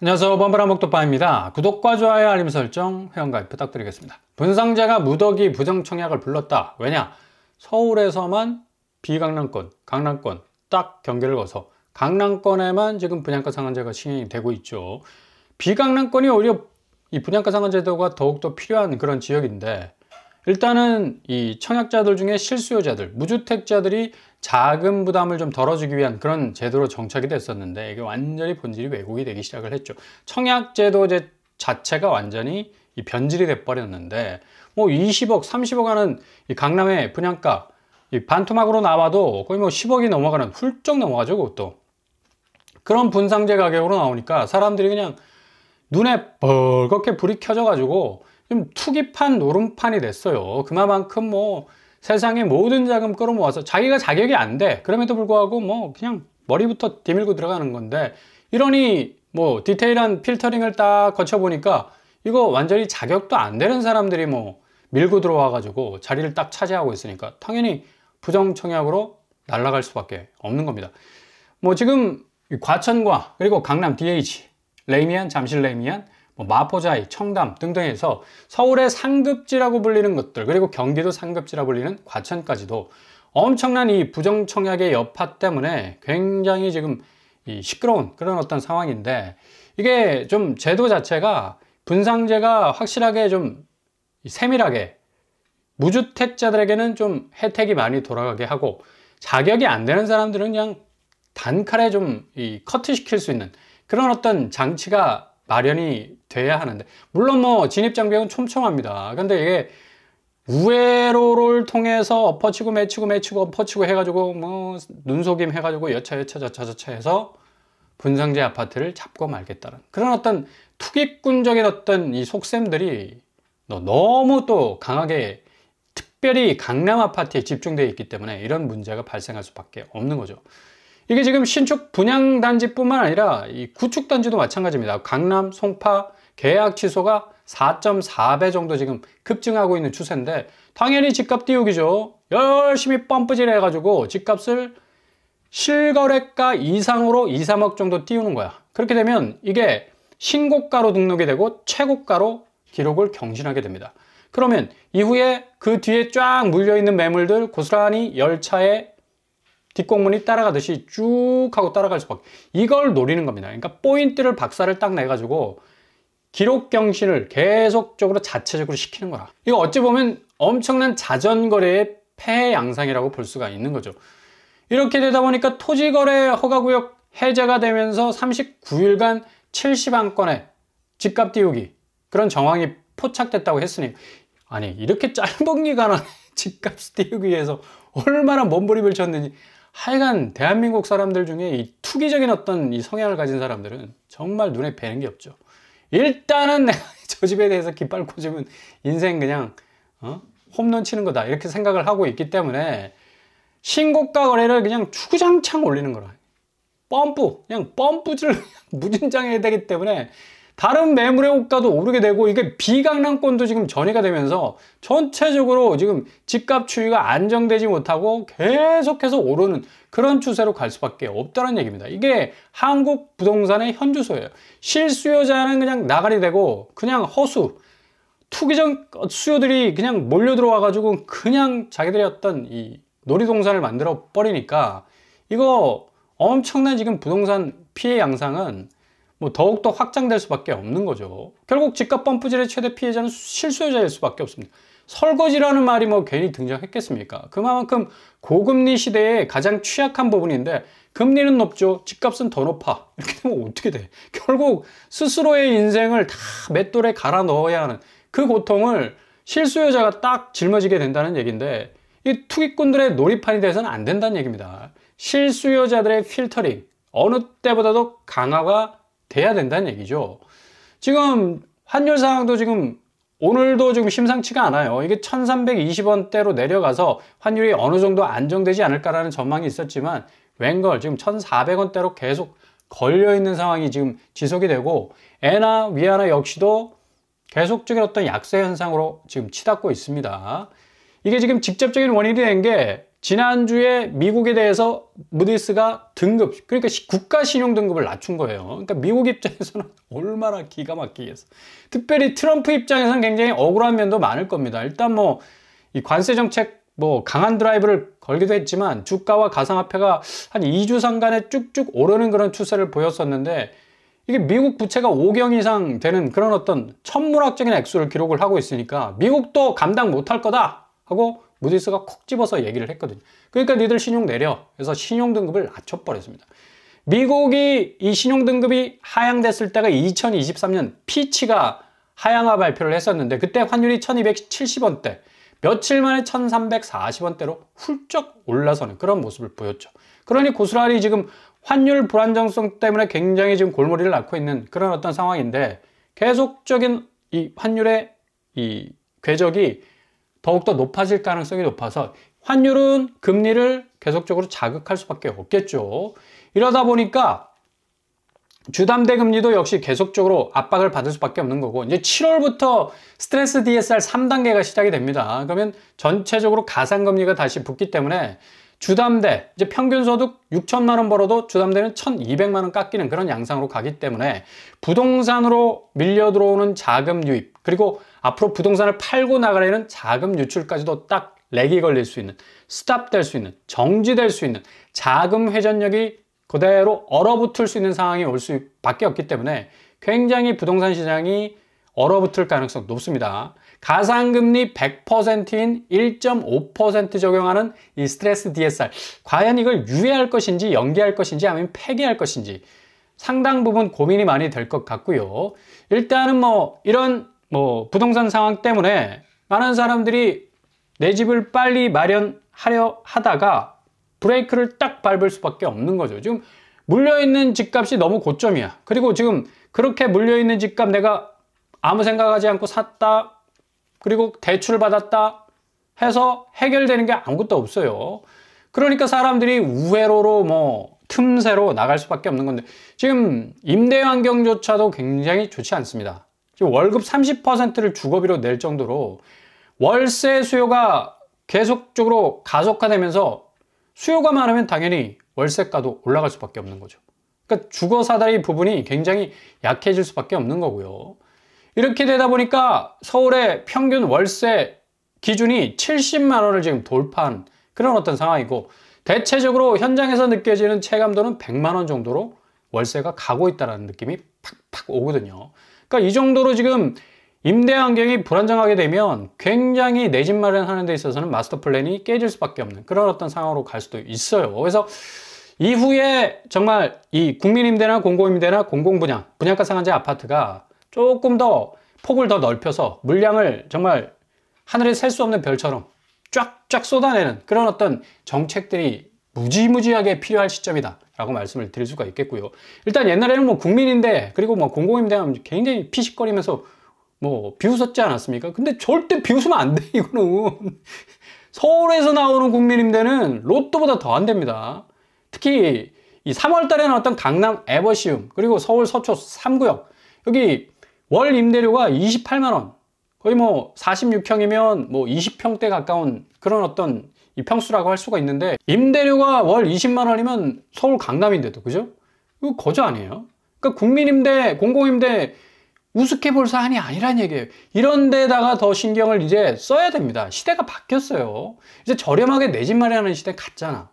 안녕하세요. 범바라목도빠입니다. 구독과 좋아요, 알림 설정, 회원가입 부탁드리겠습니다. 분상제가 무더기 부정청약을 불렀다. 왜냐? 서울에서만 비강남권, 강남권 딱 경계를 거서 강남권에만 지금 분양가 상한제가 시행이 되고 있죠. 비강남권이 오히려 이 분양가 상한제도가 더욱더 필요한 그런 지역인데, 일단은 이 청약자들 중에 실수요자들, 무주택자들이 자금 부담을 좀 덜어주기 위한 그런 제도로 정착이 됐었는데, 이게 완전히 본질이 왜곡이 되기 시작을 했죠. 청약제도 자체가 완전히 이 변질이 돼 버렸는데, 뭐 20억, 30억 하는 이 강남의 분양가, 이 반토막으로 나와도 거의 뭐 10억이 넘어가는, 훌쩍 넘어가죠, 그것도. 그런 분상제 가격으로 나오니까 사람들이 그냥 눈에 벌겋게 불이 켜져가지고 좀 투기판, 노름판이 됐어요. 그만큼 뭐 세상의 모든 자금 끌어모아서 자기가 자격이 안 돼. 그럼에도 불구하고 뭐 그냥 머리부터 디밀고 들어가는 건데, 이러니 뭐 디테일한 필터링을 딱 거쳐보니까 이거 완전히 자격도 안 되는 사람들이 뭐 밀고 들어와가지고 자리를 딱 차지하고 있으니까 당연히 부정청약으로 날아갈 수밖에 없는 겁니다. 뭐 지금 과천과 그리고 강남 DH, 레이미안, 잠실 레이미안, 마포자이, 청담 등등 해서 서울의 상급지라고 불리는 것들, 그리고 경기도 상급지라고 불리는 과천까지도 엄청난 이 부정청약의 여파 때문에 굉장히 지금 이 시끄러운 그런 어떤 상황인데, 이게 좀 제도 자체가 분상제가 확실하게 좀 세밀하게 무주택자들에게는 좀 혜택이 많이 돌아가게 하고, 자격이 안 되는 사람들은 그냥 단칼에 좀 이 커트시킬 수 있는 그런 어떤 장치가 마련이 돼야 하는데, 물론 뭐 진입장벽은 촘촘합니다. 근데 이게 우회로를 통해서 엎어치고 매치고 엎어치고 해가지고 뭐 눈속임 해가지고 여차 해서 분상제 아파트를 잡고 말겠다는 그런 어떤 투기꾼적인 어떤 이 속셈들이 너무 또 강하게, 특별히 강남 아파트에 집중되어 있기 때문에 이런 문제가 발생할 수밖에 없는 거죠. 이게 지금 신축 분양단지뿐만 아니라 이 구축단지도 마찬가지입니다. 강남, 송파 계약 취소가 4.4배 정도 지금 급증하고 있는 추세인데, 당연히 집값 띄우기죠. 열심히 펌프질 해가지고 집값을 실거래가 이상으로 2, 3억 정도 띄우는 거야. 그렇게 되면 이게 신고가로 등록이 되고 최고가로 기록을 경신하게 됩니다. 그러면 이후에 그 뒤에 쫙 물려있는 매물들 고스란히 열차에 뒷공문이 따라가듯이 쭉 하고 따라갈 수밖에, 이걸 노리는 겁니다. 그러니까 포인트를 박살을 딱 내가지고 기록 경신을 계속적으로 자체적으로 시키는 거라. 이거 어찌 보면 엄청난 자전거래의 폐해 양상이라고 볼 수가 있는 거죠. 이렇게 되다 보니까 토지거래 허가구역 해제가 되면서 39일간 70안건의 집값 띄우기, 그런 정황이 포착됐다고 했으니, 아니 이렇게 짧은 기간 안에 집값 띄우기 위해서 얼마나 몸부림을 쳤는지. 하여간 대한민국 사람들 중에 이 투기적인 어떤 이 성향을 가진 사람들은 정말 눈에 뵈는 게 없죠. 일단은 내가 저 집에 대해서 깃발 꽂으면 인생 그냥 홈런 치는 거다, 이렇게 생각을 하고 있기 때문에 신고가 거래를 그냥 주구장창 올리는 거라. 그냥 펌프질 무진장해야 되기 때문에 다른 매물의 호가도 오르게 되고, 이게 비강남권도 지금 전이가 되면서 전체적으로 지금 집값 추이가 안정되지 못하고 계속해서 오르는 그런 추세로 갈 수밖에 없다는 얘기입니다. 이게 한국 부동산의 현주소예요. 실수요자는 그냥 나가리 되고, 그냥 허수, 투기적 수요들이 그냥 몰려 들어와 가지고 그냥 자기들의 어떤 이 놀이동산을 만들어 버리니까, 이거 엄청난 지금 부동산 피해 양상은 뭐 더욱더 확장될 수밖에 없는 거죠. 결국 집값 펌프질의 최대 피해자는 실수요자일 수밖에 없습니다. 설거지라는 말이 뭐 괜히 등장했겠습니까? 그만큼 고금리 시대에 가장 취약한 부분인데, 금리는 높죠. 집값은 더 높아. 이렇게 되면 어떻게 돼? 결국 스스로의 인생을 다 맷돌에 갈아 넣어야 하는 그 고통을 실수요자가 딱 짊어지게 된다는 얘기인데, 이 투기꾼들의 놀이판이 돼서는 안 된다는 얘기입니다. 실수요자들의 필터링 어느 때보다도 강화가 돼야 된다는 얘기죠. 지금 환율 상황도 지금 오늘도 지금 심상치가 않아요. 이게 1320원대로 내려가서 환율이 어느 정도 안정되지 않을까라는 전망이 있었지만, 웬걸 지금 1400원대로 계속 걸려있는 상황이 지금 지속이 되고, 엔화, 위안화 역시도 계속적인 어떤 약세 현상으로 지금 치닫고 있습니다. 이게 지금 직접적인 원인이 된 게 지난주에 미국에 대해서 무디스가 등급, 그러니까 국가 신용 등급을 낮춘 거예요. 그러니까 미국 입장에서는 얼마나 기가 막히겠어. 특별히 트럼프 입장에서는 굉장히 억울한 면도 많을 겁니다. 일단 뭐 이 관세 정책 뭐 강한 드라이브를 걸기도 했지만 주가와 가상화폐가 한 2주 상간에 쭉쭉 오르는 그런 추세를 보였었는데, 이게 미국 부채가 5경 이상 되는 그런 어떤 천문학적인 액수를 기록을 하고 있으니까 미국도 감당 못할 거다 하고 무디스가 콕 집어서 얘기를 했거든요. 그러니까 니들 신용 내려. 그래서 신용 등급을 낮춰버렸습니다. 미국이 이 신용 등급이 하향됐을 때가 2023년 피치가 하향화 발표를 했었는데, 그때 환율이 1270원대, 며칠 만에 1340원대로 훌쩍 올라서는 그런 모습을 보였죠. 그러니 고스란히 지금 환율 불안정성 때문에 굉장히 지금 골머리를 앓고 있는 그런 어떤 상황인데, 계속적인 이 환율의 이 궤적이 더욱더 높아질 가능성이 높아서 환율은 금리를 계속적으로 자극할 수밖에 없겠죠. 이러다 보니까 주담대 금리도 역시 계속적으로 압박을 받을 수밖에 없는 거고, 이제 7월부터 스트레스 DSR 3단계가 시작이 됩니다. 그러면 전체적으로 가상금리가 다시 붙기 때문에 주담대, 이제 평균 소득 6천만 원 벌어도 주담대는 1,200만 원 깎이는 그런 양상으로 가기 때문에 부동산으로 밀려 들어오는 자금 유입, 그리고 앞으로 부동산을 팔고 나가려는 자금 유출까지도 딱 렉이 걸릴 수 있는, 스탑될 수 있는, 정지될 수 있는, 자금 회전력이 그대로 얼어붙을 수 있는 상황이 올 수밖에 없기 때문에 굉장히 부동산 시장이 얼어붙을 가능성이 높습니다. 가상금리 100%인 1.5% 적용하는 이 스트레스 DSR, 과연 이걸 유예할 것인지 연기할 것인지 아니면 폐기할 것인지 상당 부분 고민이 많이 될 것 같고요. 일단은 뭐 이런 부동산 상황 때문에 많은 사람들이 내 집을 빨리 마련하려 하다가 브레이크를 딱 밟을 수밖에 없는 거죠. 지금 물려있는 집값이 너무 고점이야. 그리고 지금 그렇게 물려있는 집값 내가 아무 생각하지 않고 샀다, 그리고 대출을 받았다 해서 해결되는 게 아무것도 없어요. 그러니까 사람들이 우회로로 틈새로 나갈 수밖에 없는 건데, 지금 임대 환경조차도 굉장히 좋지 않습니다. 지금 월급 30%를 주거비로 낼 정도로 월세 수요가 계속적으로 가속화되면서, 수요가 많으면 당연히 월세가도 올라갈 수밖에 없는 거죠. 그러니까 주거 사다리 부분이 굉장히 약해질 수밖에 없는 거고요. 이렇게 되다 보니까 서울의 평균 월세 기준이 70만 원을 지금 돌파한 그런 어떤 상황이고, 대체적으로 현장에서 느껴지는 체감도는 100만 원 정도로 월세가 가고 있다는 느낌이 팍팍 오거든요. 그러니까 이 정도로 지금 임대 환경이 불안정하게 되면 굉장히 내 집 마련하는 데 있어서는 마스터 플랜이 깨질 수밖에 없는 그런 어떤 상황으로 갈 수도 있어요. 그래서 이후에 정말 이 국민임대나 공공임대나 공공분양, 분양가 상한제 아파트가 조금 더 폭을 더 넓혀서 물량을 정말 하늘에 셀 수 없는 별처럼 쫙쫙 쏟아내는 그런 어떤 정책들이 무지무지하게 필요할 시점이다 라고 말씀을 드릴 수가 있겠고요. 일단 옛날에는 국민임대 그리고 공공임대 하면 굉장히 피식거리면서 비웃었지 않았습니까? 근데 절대 비웃으면 안 돼, 이거는. 서울에서 나오는 국민임대는 로또보다 더 안 됩니다. 특히 이 3월 달에 나왔던 강남 에버시움, 그리고 서울 서초 3구역, 여기 월 임대료가 28만 원, 거의 46평이면 20평대 가까운 그런 어떤 이 평수라고 할 수가 있는데, 임대료가 월 20만 원이면 서울 강남인데도, 그죠? 이거 거저 아니에요? 그러니까 국민임대, 공공임대 우습게 볼 사안이 아니란 얘기예요. 이런 데다가 더 신경을 이제 써야 됩니다. 시대가 바뀌었어요. 이제 저렴하게 내 집 마련하는 시대 갔잖아.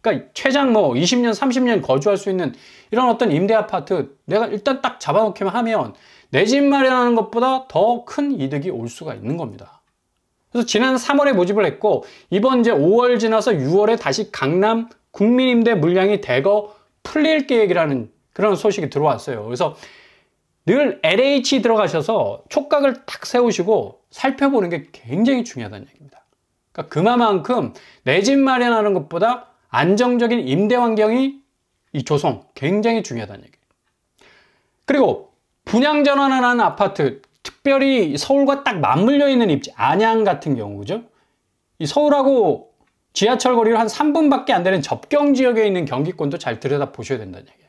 그러니까 최장 20년, 30년 거주할 수 있는 이런 어떤 임대 아파트 내가 일단 딱 잡아놓기만 하면 내 집 마련하는 것보다 더 큰 이득이 올 수가 있는 겁니다. 그래서 지난 3월에 모집을 했고, 이번 이제 5월 지나서 6월에 다시 강남 국민임대 물량이 대거 풀릴 계획이라는 그런 소식이 들어왔어요. 그래서 늘 LH 들어가셔서 촉각을 딱 세우시고 살펴보는 게 굉장히 중요하다는 얘기입니다. 그러니까 그만큼 내 집 마련하는 것보다 안정적인 임대 환경이 이 조성 굉장히 중요하다는 얘기예요. 그리고 분양 전환을 하는 아파트, 특별히 서울과 딱 맞물려 있는 입지, 안양 같은 경우, 그죠? 이 서울하고 지하철 거리를 한 3분밖에 안 되는 접경 지역에 있는 경기권도 잘 들여다 보셔야 된다는 얘기예요.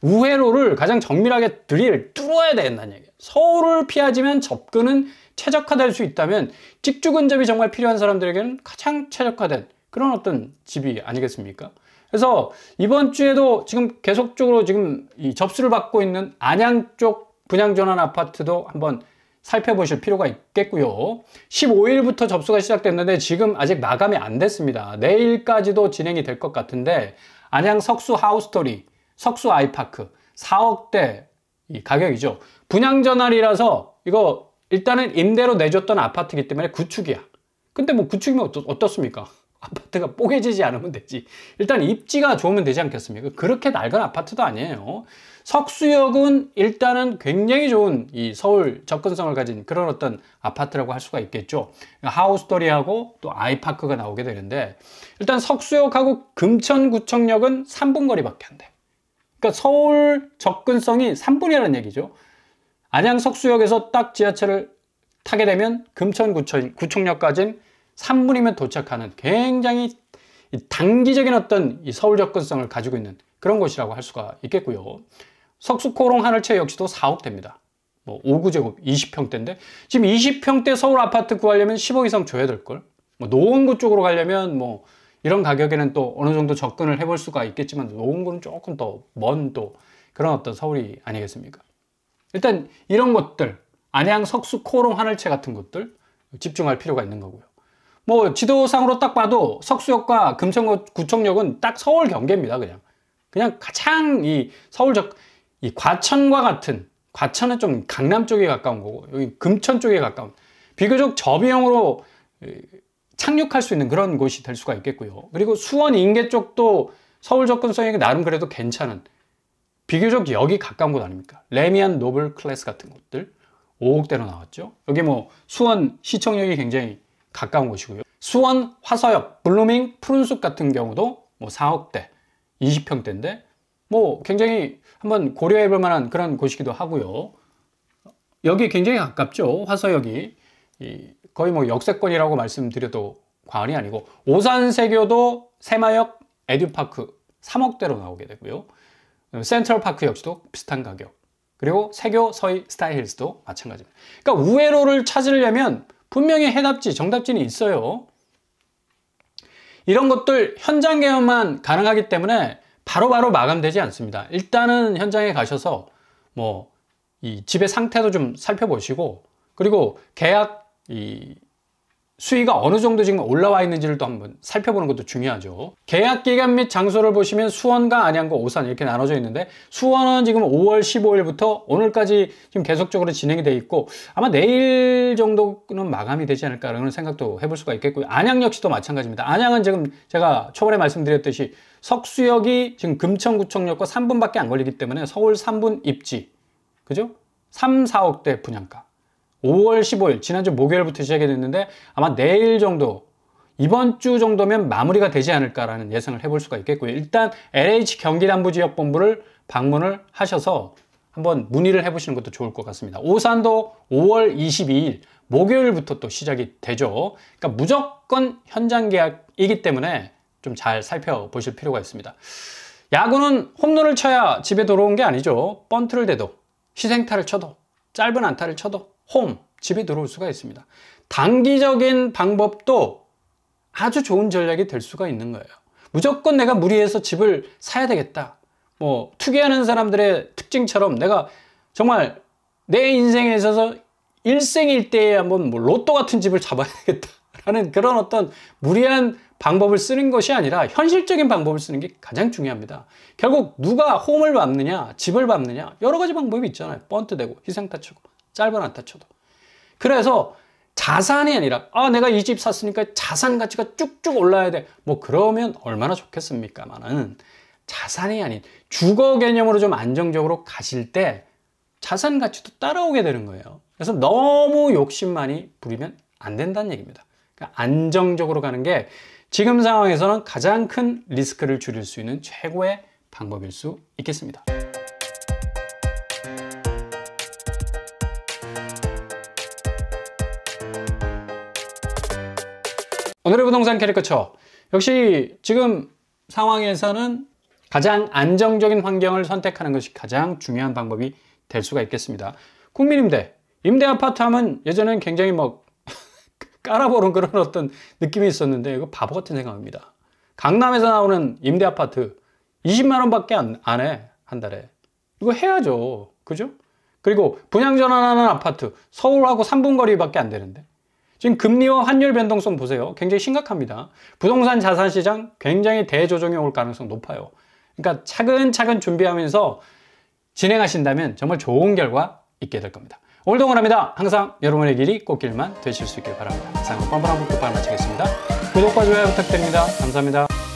우회로를 가장 정밀하게 뚫어야 된다는 얘기예요. 서울을 피하지만 접근은 최적화될 수 있다면, 직주 근접이 정말 필요한 사람들에게는 가장 최적화된 그런 어떤 집이 아니겠습니까? 그래서 이번 주에도 지금 계속적으로 지금 이 접수를 받고 있는 안양 쪽 분양 전환 아파트도 한번 살펴보실 필요가 있겠고요. 15일부터 접수가 시작됐는데 지금 아직 마감이 안 됐습니다. 내일까지도 진행이 될 것 같은데 안양 석수 하우스토리, 석수 아이파크 4억대 이 가격이죠. 분양 전환이라서 이거 일단은 임대로 내줬던 아파트이기 때문에 구축이야. 근데 뭐 구축이면 어떻습니까? 아파트가 뽀개지지 않으면 되지. 일단 입지가 좋으면 되지 않겠습니까? 그렇게 낡은 아파트도 아니에요. 석수역은 일단은 굉장히 좋은 이 서울 접근성을 가진 그런 어떤 아파트라고 할 수가 있겠죠. 하우스토리하고 또 아이파크가 나오게 되는데 일단 석수역하고 금천구청역은 3분 거리밖에 안 돼. 그러니까 서울 접근성이 3분이라는 얘기죠. 안양 석수역에서 딱 지하철을 타게 되면 금천구청역까지는 3분이면 도착하는 굉장히 단기적인 어떤 이 서울 접근성을 가지고 있는 그런 곳이라고 할 수가 있겠고요. 석수코롱 하늘채 역시도 4억대입니다. 뭐 5구제곱 20평대인데 지금 20평대 서울 아파트 구하려면 10억 이상 줘야 될걸. 뭐 노원구 쪽으로 가려면 뭐 이런 가격에는 또 어느 정도 접근을 해볼 수가 있겠지만 노원구는 조금 더 먼 또 그런 어떤 서울이 아니겠습니까? 일단 이런 것들 안양 석수코롱 하늘채 같은 것들 집중할 필요가 있는 거고요. 뭐 지도상으로 딱 봐도 석수역과 금천구청역은 딱 서울 경계입니다. 그냥 가장 이 이 과천과 같은, 과천은 좀 강남 쪽에 가까운 거고 여기 금천 쪽에 가까운 비교적 저비용으로 착륙할 수 있는 그런 곳이 될 수가 있겠고요. 그리고 수원 인계 쪽도 서울 접근성이 나름 그래도 괜찮은 비교적 여기 가까운 곳 아닙니까? 레미안 노블 클래스 같은 곳들 5억대로 나왔죠. 여기 뭐 수원 시청역이 굉장히 가까운 곳이고요. 수원 화서역, 블루밍 푸른숲 같은 경우도 뭐 4억대, 20평대인데 뭐 굉장히 한번 고려해 볼 만한 그런 곳이기도 하고요. 여기 굉장히 가깝죠. 화서역이 거의 뭐 역세권이라고 말씀드려도 과언이 아니고 오산세교도 새마역 에듀파크 3억대로 나오게 되고요. 센트럴파크 역시도 비슷한 가격. 그리고 세교 서희 스타일힐스도 마찬가지입니다. 그러니까 우회로를 찾으려면 분명히 해답지, 정답지는 있어요. 이런 것들 현장 개업만 가능하기 때문에 바로바로 마감되지 않습니다. 일단은 현장에 가셔서 뭐 이 집의 상태도 좀 살펴보시고 그리고 계약 수위가 어느 정도 지금 올라와 있는지를 또 한번 살펴보는 것도 중요하죠. 계약 기간 및 장소를 보시면 수원과 안양과 오산 이렇게 나눠져 있는데 수원은 지금 5월 15일부터 오늘까지 지금 계속적으로 진행이 돼 있고 아마 내일 정도는 마감이 되지 않을까라는 생각도 해볼 수가 있겠고요. 안양 역시도 마찬가지입니다. 안양은 지금 제가 초반에 말씀드렸듯이 석수역이 지금 금천구청역과 3분밖에 안 걸리기 때문에 서울 3분 입지 그죠? 3, 4억대 분양가 5월 15일 지난주 목요일부터 시작이 됐는데 아마 내일 정도 이번 주 정도면 마무리가 되지 않을까라는 예상을 해볼 수가 있겠고요. 일단 LH 경기남부지역본부를 방문을 하셔서 한번 문의를 해보시는 것도 좋을 것 같습니다. 오산도 5월 22일 목요일부터 또 시작이 되죠. 그러니까 무조건 현장 계약이기 때문에 좀 잘 살펴보실 필요가 있습니다. 야구는 홈런을 쳐야 집에 들어온 게 아니죠. 번트를 대도 희생타를 쳐도 짧은 안타를 쳐도 집에 들어올 수가 있습니다. 단기적인 방법도 아주 좋은 전략이 될 수가 있는 거예요. 무조건 내가 무리해서 집을 사야 되겠다. 뭐 투기하는 사람들의 특징처럼 내가 정말 내 인생에 있어서 일생일대에 한번 뭐 로또 같은 집을 잡아야 되겠다라는 그런 어떤 무리한 방법을 쓰는 것이 아니라 현실적인 방법을 쓰는 게 가장 중요합니다. 결국 누가 홈을 밟느냐, 집을 밟느냐 여러 가지 방법이 있잖아요. 번트 대고 희생타 치고 짧은 안타 쳐도. 그래서 자산이 아니라 내가 이 집 샀으니까 자산 가치가 쭉쭉 올라야 돼. 뭐 그러면 얼마나 좋겠습니까만은 자산이 아닌 주거 개념으로 좀 안정적으로 가실 때 자산 가치도 따라오게 되는 거예요. 그래서 너무 욕심 많이 부리면 안 된다는 얘기입니다. 그러니까 안정적으로 가는 게 지금 상황에서는 가장 큰 리스크를 줄일 수 있는 최고의 방법일 수 있겠습니다. 오늘의 부동산 캐리커처 역시 지금 상황에서는 가장 안정적인 환경을 선택하는 것이 가장 중요한 방법이 될 수가 있겠습니다. 국민임대, 임대 아파트 하면 예전에는 굉장히 뭐 깔아보는 그런 어떤 느낌이 있었는데 이거 바보 같은 생각입니다. 강남에서 나오는 임대 아파트 20만 원밖에 안 해, 한 달에. 이거 해야죠. 그죠? 그리고 분양 전환하는 아파트 서울하고 3분 거리밖에 안 되는데 지금 금리와 환율 변동성 보세요. 굉장히 심각합니다. 부동산 자산 시장 굉장히 대조정이 올 가능성 높아요. 그러니까 차근차근 준비하면서 진행하신다면 정말 좋은 결과 있게 될 겁니다. 오늘도 응원합니다. 항상 여러분의 길이 꽃길만 되실 수 있길 바랍니다. 이상 뻔뻔한 북극발 마치겠습니다. 구독과 좋아요 부탁드립니다. 감사합니다.